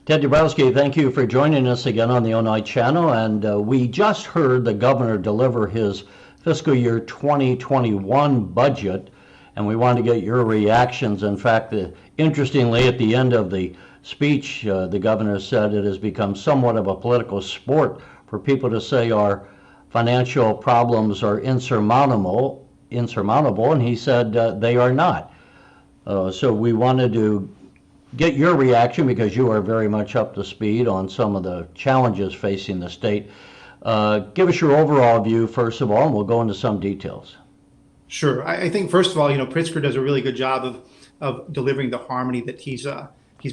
Ted Dabrowski, thank you for joining us again on the Illinois channel. And we just heard the governor deliver his fiscal year 2021 budget, and we want to get your reactions. In fact, interestingly, at the end of the speech, the governor said it has become somewhat of a political sport for people to say our financial problems are insurmountable, and he said they are not. So we wanted to get your reaction because you are very much up to speed on some of the challenges facing the state. Give us your overall view, first of all, and we'll go into some details. Sure. I think, first of all, Pritzker does a really good job of delivering the harmony that he's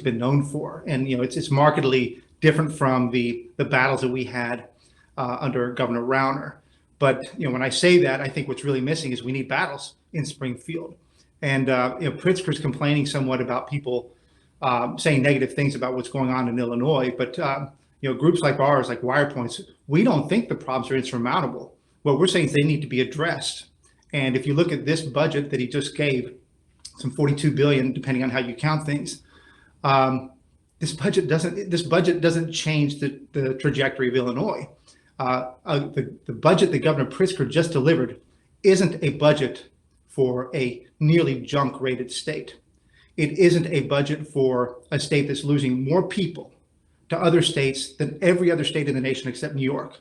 been known for. And, it's markedly different from the battles that we had under Governor Rauner. But, when I say that, I think what's really missing is we need battles in Springfield. And, Pritzker's complaining somewhat about people saying negative things about what's going on in Illinois. But, groups like ours, like Wirepoints, we don't think the problems are insurmountable. What we're saying is they need to be addressed. And if you look at this budget that he just gave, some $42 billion, depending on how you count things, this budget doesn't change the trajectory of Illinois. The budget that Governor Pritzker just delivered isn't a budget for a nearly junk-rated state. It isn't a budget for a state that's losing more people to other states than every other state in the nation except New York.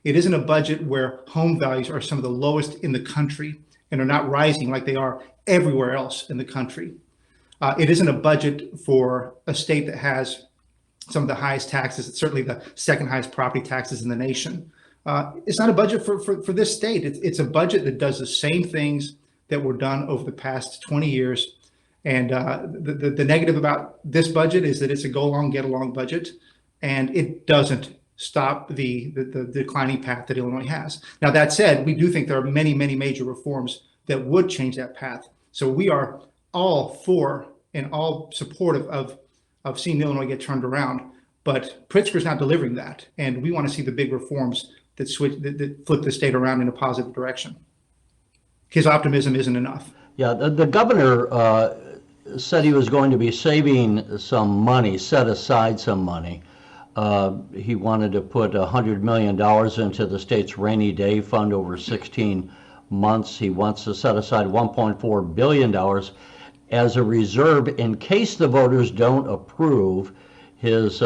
It isn't a budget where home values are some of the lowest in the country and are not rising like they are everywhere else in the country. It isn't a budget for a state that has some of the highest taxes, certainly the second highest property taxes in the nation. It's not a budget for this state. It's a budget that does the same things that were done over the past 20 years. And the negative about this budget is that it's a go along, get along budget, and it doesn't stop the declining path that Illinois has. Now, that said, we do think there are many, many major reforms that would change that path. So we are all for and all supportive of seeing Illinois get turned around. But Pritzker's not delivering that. And we want to see the big reforms that flip the state around in a positive direction. His optimism isn't enough. Yeah, the governor said he was going to be saving some money, set aside some money. He wanted to put $100 million into the state's rainy day fund over 16 months. He wants to set aside $1.4 billion as a reserve in case the voters don't approve his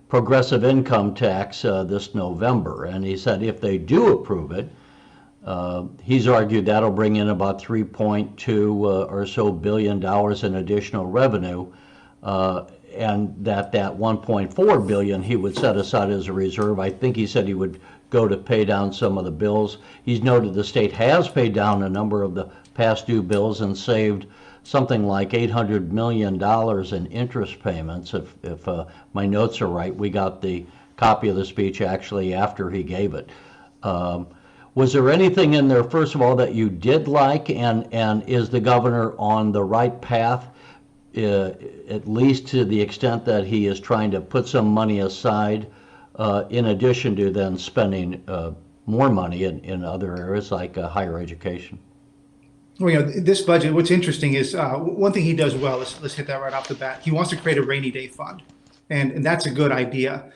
progressive income tax this November. And he said if they do approve it, he's argued that'll bring in about 3.2 or so billion dollars in additional revenue. And that 1.4 billion he would set aside as a reserve. I think he said he would go to pay down some of the bills. He's noted the state has paid down a number of the past due bills and saved something like $800 million in interest payments. If my notes are right, we got the copy of the speech actually after he gave it. Was there anything in there, first of all, that you did like, and is the governor on the right path? At least to the extent that he is trying to put some money aside, in addition to then spending more money in other areas like higher education. Well, this budget, what's interesting is one thing he does well, let's hit that right off the bat. He wants to create a rainy day fund, and that's a good idea.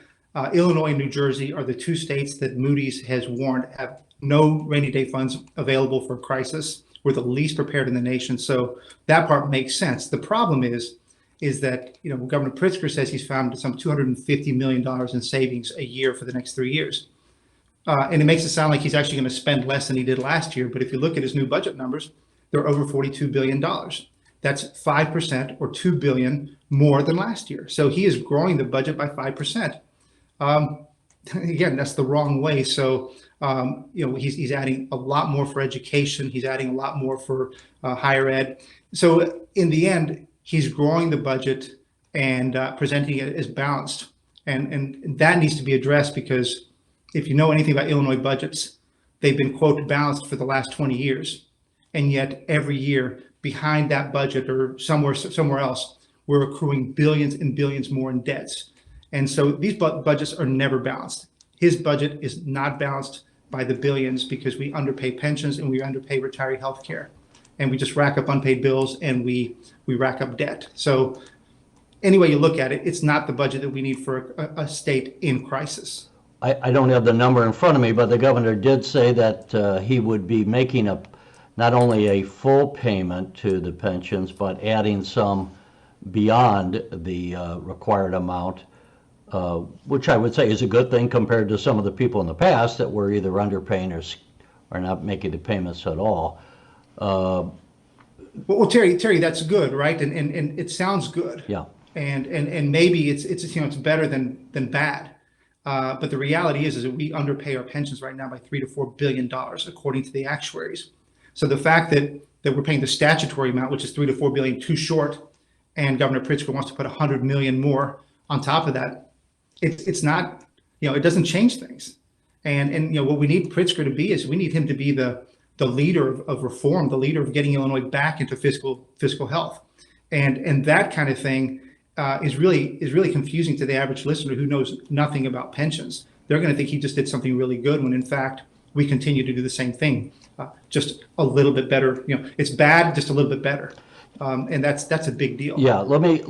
Illinois and New Jersey are the two states that Moody's has warned have no rainy day funds available for crisis. We're the least prepared in the nation. So that part makes sense. The problem is that, Governor Pritzker says he's found some $250 million in savings a year for the next 3 years. And it makes it sound like he's actually going to spend less than he did last year. But if you look at his new budget numbers, they're over $42 billion. That's 5% or $2 billion more than last year. So he is growing the budget by 5%. Again, that's the wrong way. So, he's adding a lot more for education. He's adding a lot more for higher ed. So in the end, he's growing the budget and presenting it as balanced. And that needs to be addressed because if you know anything about Illinois budgets, they've been, quote, balanced for the last 20 years. And yet every year behind that budget or somewhere else, we're accruing billions and billions more in debts. And so these budgets are never balanced. His budget is not balanced by the billions because we underpay pensions and we underpay retiree health care. And we just rack up unpaid bills and we rack up debt. So any way you look at it, it's not the budget that we need for a state in crisis. I don't have the number in front of me, but the governor did say that he would be making not only a full payment to the pensions, but adding some beyond the required amount, which I would say is a good thing compared to some of the people in the past that were either underpaying or not making the payments at all. Well, Terry, that's good, right? And it sounds good. Yeah. And maybe it's it's better than bad. But the reality is that we underpay our pensions right now by $3 to $4 billion, according to the actuaries. So the fact that we're paying the statutory amount, which is $3 to $4 billion, too short, and Governor Pritzker wants to put $100 million more on top of that, it's not, it doesn't change things. And what we need Pritzker to be is we need him to be the leader of reform, the leader of getting Illinois back into fiscal health, and that kind of thing. Is really confusing to the average listener who knows nothing about pensions. They're going to think he just did something really good when in fact we continue to do the same thing, just a little bit better. It's bad, just a little bit better, and that's a big deal. Yeah, let me.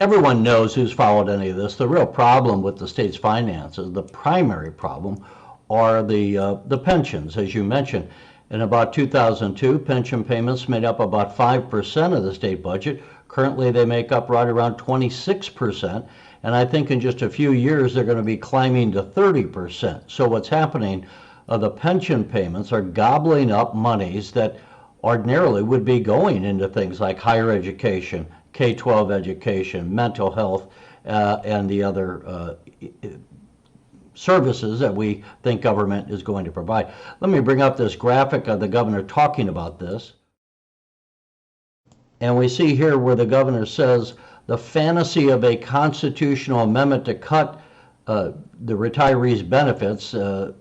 Everyone knows who's followed any of this. The real problem with the state's finances, the primary problem, are the pensions, as you mentioned. In about 2002, pension payments made up about 5% of the state budget. Currently, they make up right around 26%, and I think in just a few years, they're going to be climbing to 30%. So what's happening, the pension payments are gobbling up monies that ordinarily would be going into things like higher education, K-12 education, mental health, and the other services that we think government is going to provide. Let me bring up this graphic of the governor talking about this. And we see here where the governor says the fantasy of a constitutional amendment to cut the retirees' benefits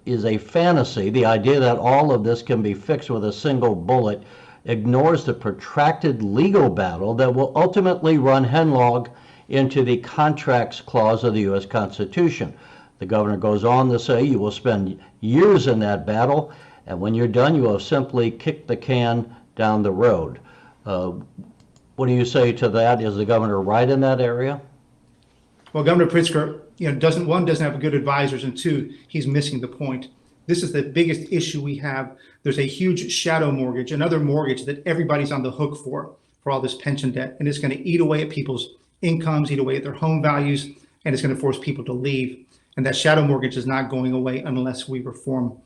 is a fantasy. The idea that all of this can be fixed with a single bullet ignores the protracted legal battle that will ultimately run headlong into the contracts clause of the U.S. Constitution. The governor goes on to say you will spend years in that battle, and when you're done, you will simply kick the can down the road. What do you say to that? Is the governor right in that area? Well, Governor Pritzker, doesn't have good advisors, and two, he's missing the point. This is the biggest issue we have. There's a huge shadow mortgage, another mortgage that everybody's on the hook for all this pension debt, and it's going to eat away at people's incomes, eat away at their home values, and it's going to force people to leave. And that shadow mortgage is not going away unless we reform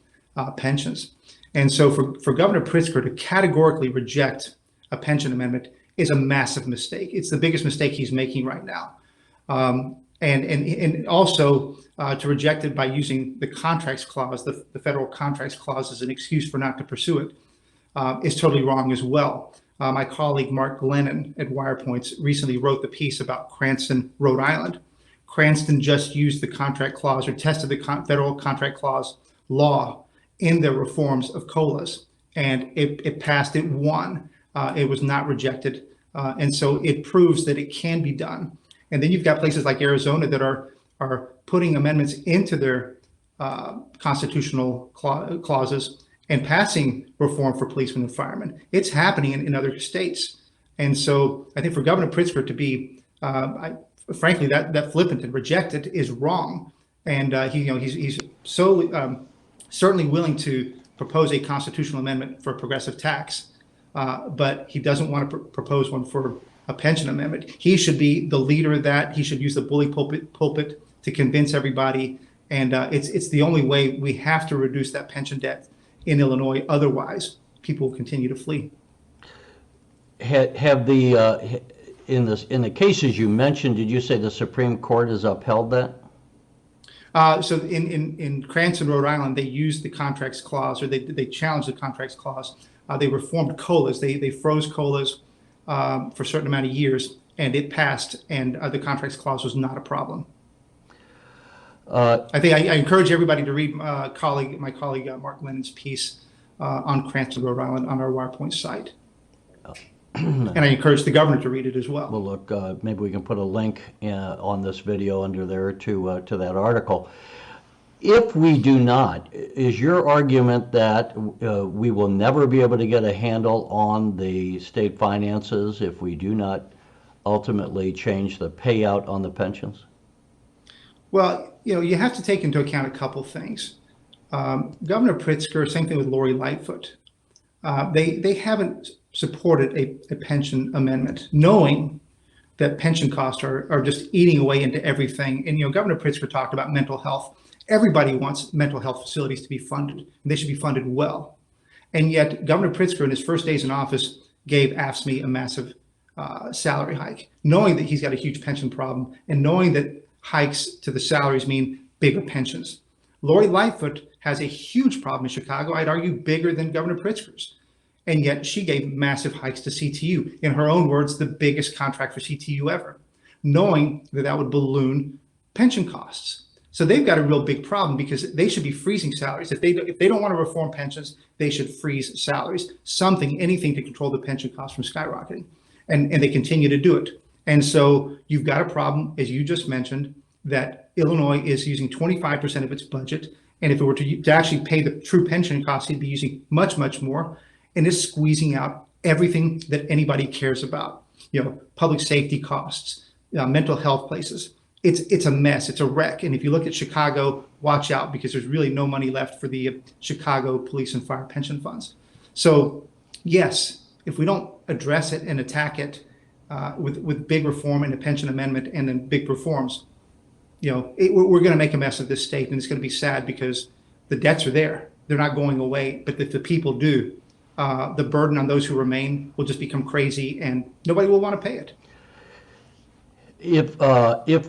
pensions. And so for Governor Pritzker to categorically reject a pension amendment is a massive mistake. It's the biggest mistake he's making right now. And also to reject it by using the contracts clause, the federal contracts clause, as an excuse for not to pursue it is totally wrong as well. My colleague Mark Glennon at Wirepoints recently wrote the piece about Cranston, Rhode Island. Cranston just used the contract clause or tested the federal contract clause law in their reforms of COLAs, and it passed. It won. It was not rejected, and so it proves that it can be done. And then you've got places like Arizona that are putting amendments into their constitutional clauses and passing reform for policemen and firemen. It's happening in other states, and so I think for Governor Pritzker to be frankly, that flippant and reject it is wrong, and he's so certainly willing to propose a constitutional amendment for a progressive tax, but he doesn't want to propose one for a pension amendment. He should be the leader of that. He should use the bully pulpit to convince everybody, and it's the only way. We have to reduce that pension debt in Illinois. Otherwise, people will continue to flee. Have the in the cases you mentioned, did you say the Supreme Court has upheld that? So in Cranston, Rhode Island, they used the contracts clause, or they challenged the contracts clause. They reformed COLAs. They froze COLAs for a certain amount of years, and it passed, and the contracts clause was not a problem. I think I encourage everybody to read my colleague Mark Lennon's piece on Cranston, Rhode Island on our Wirepoint site. And I encourage the governor to read it as well. Well, look, maybe we can put a link on this video under there to that article. If we do not, is your argument that we will never be able to get a handle on the state finances if we do not ultimately change the payout on the pensions? Well, you have to take into account a couple things. Governor Pritzker, same thing with Lori Lightfoot. They haven't supported a pension amendment, knowing that pension costs are just eating away into everything. And Governor Pritzker talked about mental health. Everybody wants mental health facilities to be funded, and they should be funded well. And yet, Governor Pritzker, in his first days in office, gave AFSCME a massive salary hike, knowing that he's got a huge pension problem, and knowing that hikes to the salaries mean bigger pensions. Lori Lightfoot has a huge problem in Chicago. I'd argue bigger than Governor Pritzker's. And yet she gave massive hikes to CTU. In her own words, the biggest contract for CTU ever, knowing that that would balloon pension costs. So they've got a real big problem because they should be freezing salaries. If they don't want to reform pensions, they should freeze salaries, anything to control the pension costs from skyrocketing. And they continue to do it. And so you've got a problem, as you just mentioned, that Illinois is using 25% of its budget. And if it were to actually pay the true pension costs, it'd be using much, much more, and is squeezing out everything that anybody cares about. Public safety costs, mental health places. It's a mess. It's a wreck. And if you look at Chicago, watch out, because there's really no money left for the Chicago police and fire pension funds. So yes, if we don't address it and attack it with big reform and a pension amendment and then big reforms, we're going to make a mess of this state, and it's going to be sad because the debts are there. They're not going away. But if the people do, the burden on those who remain will just become crazy, and nobody will want to pay it. If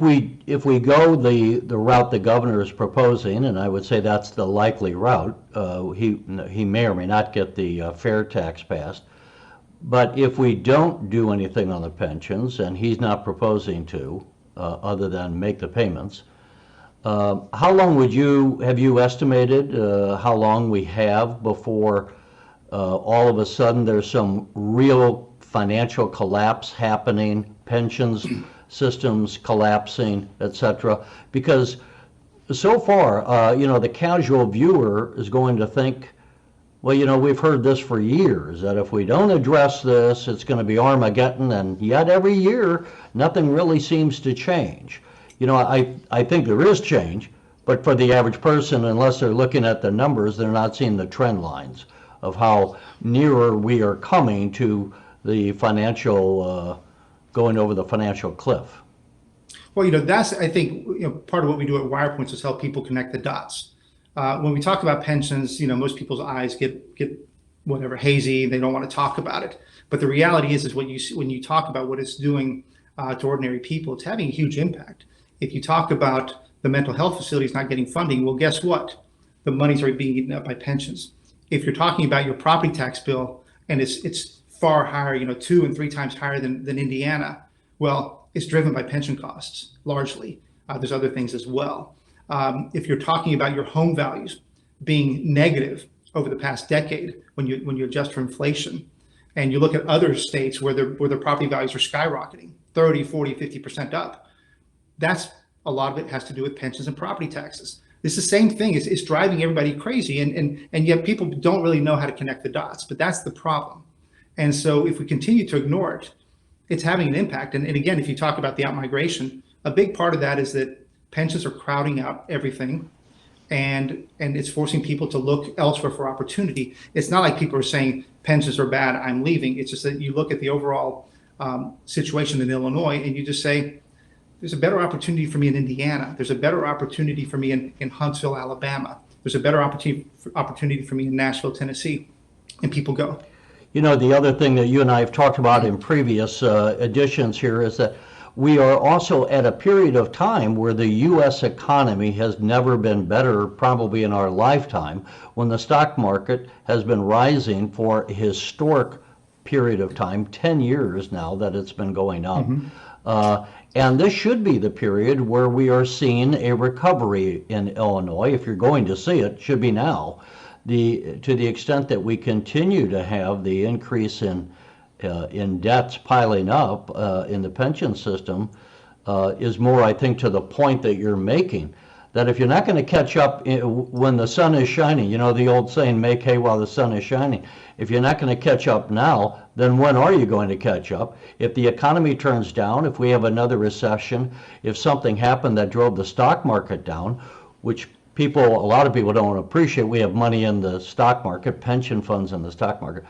we go the route the governor is proposing, and I would say that's the likely route, he may or may not get the fair tax passed. But if we don't do anything on the pensions, and he's not proposing to, other than make the payments, how long have you estimated how long we have before all of a sudden there's some real financial collapse happening, pensions systems collapsing, etc.? Because so far, the casual viewer is going to think, well, we've heard this for years, that if we don't address this, it's going to be Armageddon, and yet every year, nothing really seems to change. I think there is change, but for the average person, unless they're looking at the numbers, they're not seeing the trend lines of how nearer we are coming to the financial, going over the financial cliff. Well, that's, I think, part of what we do at Wirepoints is help people connect the dots. When we talk about pensions, most people's eyes get whatever hazy. They don't want to talk about it. But the reality is when you talk about what it's doing to ordinary people, it's having a huge impact. If you talk about the mental health facilities not getting funding, well, guess what? The money's already being eaten up by pensions. If you're talking about your property tax bill and it's far higher, 2 and 3 times higher than Indiana, well, it's driven by pension costs largely. There's other things as well. If you're talking about your home values being negative over the past decade, when you adjust for inflation, and you look at other states where their property values are skyrocketing, 30, 40, 50% up, that's a lot of it has to do with pensions and property taxes. It's the same thing. It's driving everybody crazy, and yet people don't really know how to connect the dots. But that's the problem. And so if we continue to ignore it, it's having an impact. And again, if you talk about the outmigration, a big part of that is that pensions are crowding out everything, and it's forcing people to look elsewhere for opportunity. It's not like people are saying pensions are bad, I'm leaving. It's just that you look at the overall situation in Illinois, and you just say, there's a better opportunity for me in Indiana. There's a better opportunity for me in Huntsville, Alabama. There's a better opportunity for me in Nashville, Tennessee. And people go. The other thing that you and I have talked about in previous editions here is that we are also at a period of time where the U.S. economy has never been better, probably in our lifetime, when the stock market has been rising for a historic period of time, 10 years now that it's been going up. Mm-hmm. And this should be the period where we are seeing a recovery in Illinois. If you're going to see it, should be now. To the extent that we continue to have the increase in debts piling up in the pension system is more, I think, to the point that you're making. that if you're not going to catch up when the sun is shining, you know the old saying, make hay while the sun is shining. If you're not going to catch up now, then when are you going to catch up? If the economy turns down, if we have another recession, if something happened that drove the stock market down, which a lot of people don't appreciate, we have money in the stock market, pension funds in the stock market,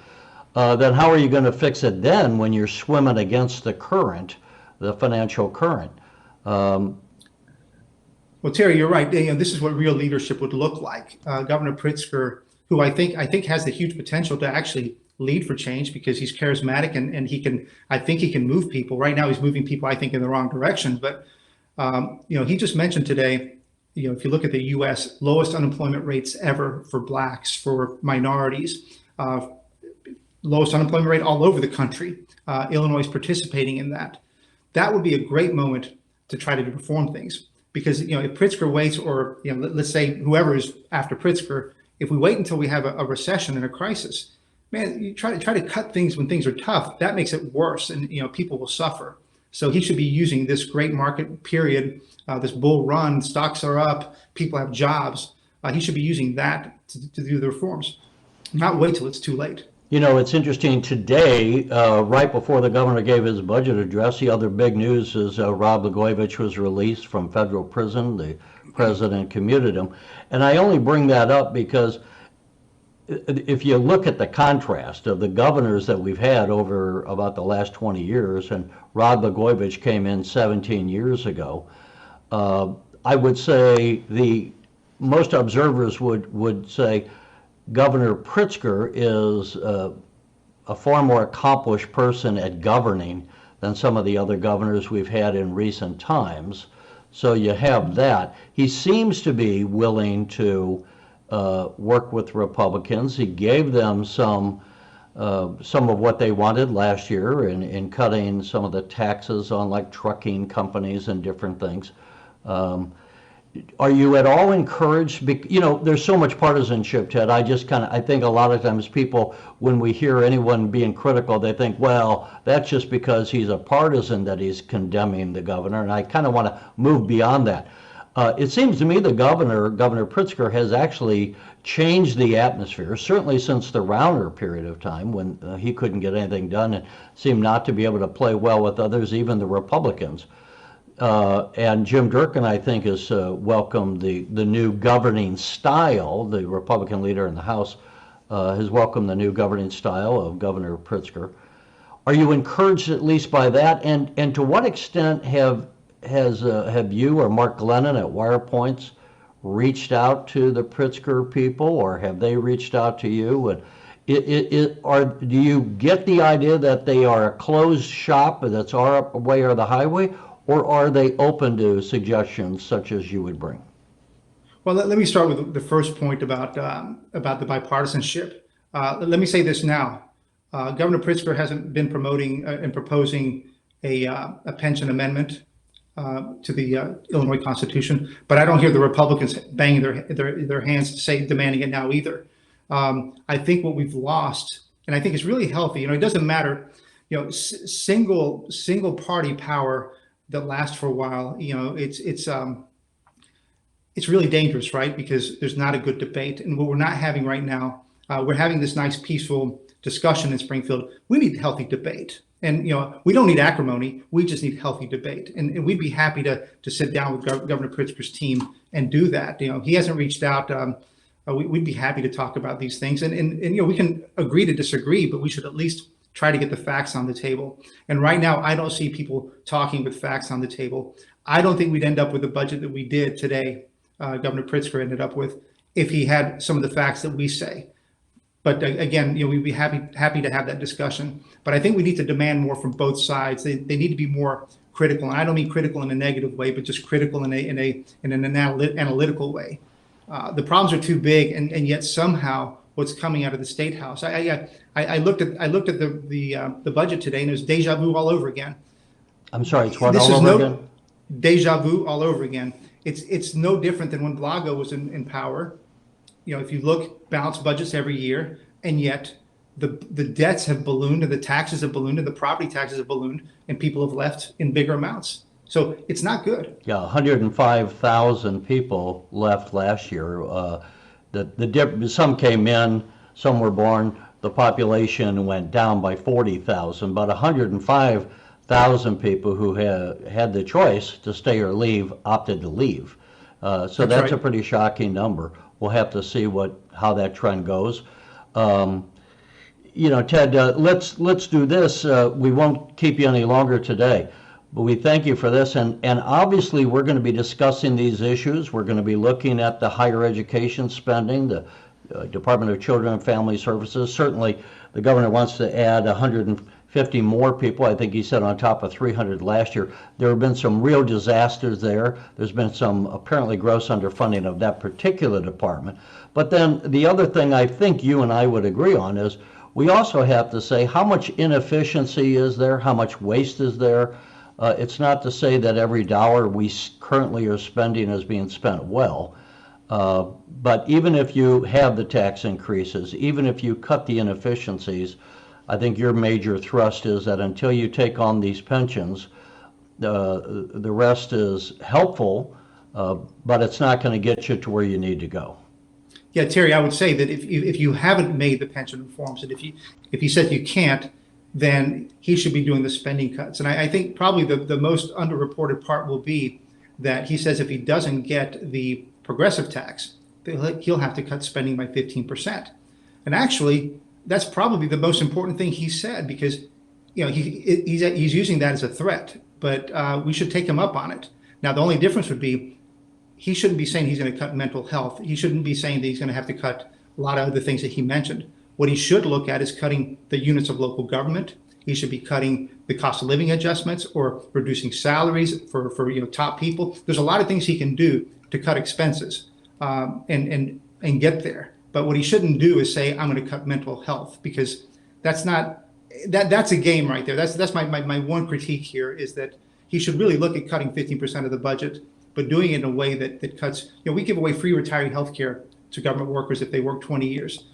then how are you going to fix it then when you're swimming against the current, the financial current? Well, Terry, you're right. This is what real leadership would look like. Governor Pritzker, who I think has the huge potential to actually lead for change because he's charismatic and I think he can move people. Right now, he's moving people, I think, in the wrong direction. But he just mentioned today, if you look at the U.S. lowest unemployment rates ever for blacks, for minorities, lowest unemployment rate all over the country. Illinois is participating in that. That would be a great moment to try to reform things. Because if Pritzker waits, or let's say whoever is after Pritzker, if we wait until we have a recession and a crisis, man, you try to cut things when things are tough. That makes it worse, and people will suffer. So he should be using this great market period, this bull run. Stocks are up, people have jobs. He should be using that to do the reforms, not wait till it's too late. It's interesting today, right before the governor gave his budget address, the other big news is Rod Blagojevich was released from federal prison. The president commuted him. And I only bring that up because if you look at the contrast of the governors that we've had over about the last 20 years, and Rod Blagojevich came in 17 years ago, I would say most observers would say Governor Pritzker is a far more accomplished person at governing than some of the other governors we've had in recent times. So you have that. He seems to be willing to work with Republicans. He gave them some of what they wanted last year in cutting some of the taxes on like trucking companies and different things. Are you at all encouraged? There's so much partisanship, Ted. I think a lot of times people, when we hear anyone being critical, they think, well, that's just because he's a partisan that he's condemning the governor. And I kind of want to move beyond that. It seems to me the Governor Pritzker, has actually changed the atmosphere, certainly since the Rauner period of time when he couldn't get anything done and seemed not to be able to play well with others, even the Republicans. And Jim Durkin, I think, has welcomed the new governing style. The Republican leader in the House has welcomed the new governing style of Governor Pritzker. Are you encouraged at least by that? And to what extent have you or Mark Glennon at Wirepoints reached out to the Pritzker people, or have they reached out to you? And do you get the idea that they are a closed shop that's our way or the highway? Or are they open to suggestions such as you would bring? Well, let me start with the first point about the bipartisanship. Let me say this now. Governor Pritzker hasn't been promoting and proposing a pension amendment to the Illinois Constitution, but I don't hear the Republicans banging their hands demanding it now either. I think what we've lost, and I think it's really healthy. It doesn't matter. Single party power that lasts for a while, it's really dangerous, right? Because there's not a good debate. And what we're not having right now, we're having this nice peaceful discussion in Springfield. We need healthy debate. And, we don't need acrimony. We just need healthy debate. And we'd be happy to sit down with Governor Pritzker's team and do that. He hasn't reached out. We'd be happy to talk about these things. And we can agree to disagree, but we should at least try to get the facts on the table. And right now, I don't see people talking with facts on the table. I don't think we'd end up with the budget that we did today, Governor Pritzker ended up with, if he had some of the facts that we say. But again, we'd be happy to have that discussion. But I think we need to demand more from both sides. They need to be more critical. And I don't mean critical in a negative way, but just critical in an analytical way. The problems are too big, and yet somehow what's coming out of the State House. I looked at the budget today, and it was deja vu all over again. I'm sorry, it's what all over again? Deja vu all over again. It's no different than when Blago was in power. If you look, balanced budgets every year, and yet the debts have ballooned, and the taxes have ballooned, and the property taxes have ballooned, and people have left in bigger amounts. So it's not good. Yeah, 105,000 people left last year. Some came in, some were born. The population went down by 40,000, but 105,000 people who had the choice to stay or leave opted to leave. So that's right. a pretty shocking number. We'll have to see how that trend goes. Ted, let's do this. We won't keep you any longer today, but we thank you for this. And obviously, we're going to be discussing these issues. We're going to be looking at the higher education spending, the Department of Children and Family Services. Certainly, the governor wants to add 150 more people. I think he said on top of 300 last year. There have been some real disasters there. There's been some apparently gross underfunding of that particular department. But then the other thing I think you and I would agree on is we also have to say how much inefficiency is there, how much waste is there. It's not to say that every dollar we currently are spending is being spent well. But even if you have the tax increases, even if you cut the inefficiencies, I think your major thrust is that until you take on these pensions, the rest is helpful, but it's not going to get you to where you need to go. Yeah, Terry, I would say that if you haven't made the pension reforms, and if he said you can't, then he should be doing the spending cuts. And I think probably the most underreported part will be that he says if he doesn't get the progressive tax, he'll have to cut spending by 15%. And actually, that's probably the most important thing he said, because he's using that as a threat. But we should take him up on it. Now, the only difference would be he shouldn't be saying he's going to cut mental health. He shouldn't be saying that he's going to have to cut a lot of other things that he mentioned. What he should look at is cutting the units of local government. He should be cutting the cost of living adjustments or reducing salaries for top people. There's a lot of things he can do to cut expenses and get there. But what he shouldn't do is say, I'm going to cut mental health, because that's a game right there. That's my one critique here, is that he should really look at cutting 15% of the budget, but doing it in a way that cuts. We give away free retiree health care to government workers if they work 20 years.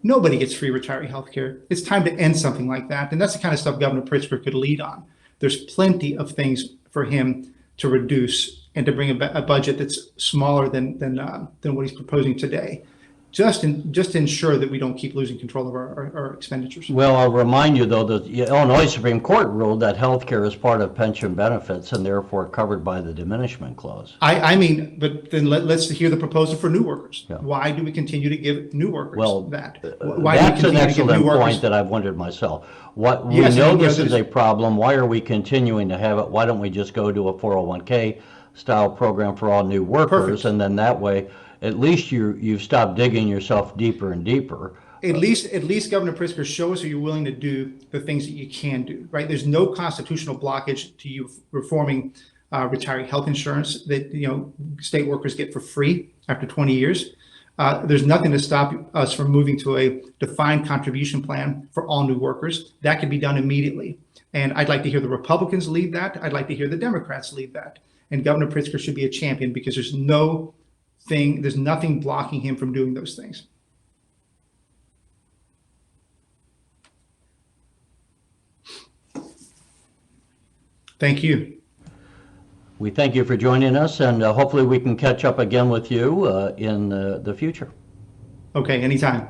Nobody gets free retiree health care. It's time to end something like that. And that's the kind of stuff Governor Pritzker could lead on. There's plenty of things for him to reduce and to bring a budget that's smaller than what he's proposing today. Just to ensure that we don't keep losing control of our expenditures. Well, I'll remind you, though, that the Illinois Supreme Court ruled that health care is part of pension benefits and therefore covered by the diminishment clause. I mean, but then let's hear the proposal for new workers. Yeah. Why do we continue to give new workers that? Why that's an excellent point that I've wondered myself. We know this is a problem. Why are we continuing to have it? Why don't we just go to a 401k style program for all new workers? Perfect. And then that way, at least you've stopped digging yourself deeper and deeper. At least Governor Pritzker, show us that you're willing to do the things that you can do, right? There's no constitutional blockage to you reforming retiree health insurance that state workers get for free after 20 years. There's nothing to stop us from moving to a defined contribution plan for all new workers. That can be done immediately. And I'd like to hear the Republicans lead that. I'd like to hear the Democrats lead that. And Governor Pritzker should be a champion, because there's nothing blocking him from doing those things. Thank you. We thank you for joining us, and hopefully we can catch up again with you in the future. Okay, anytime.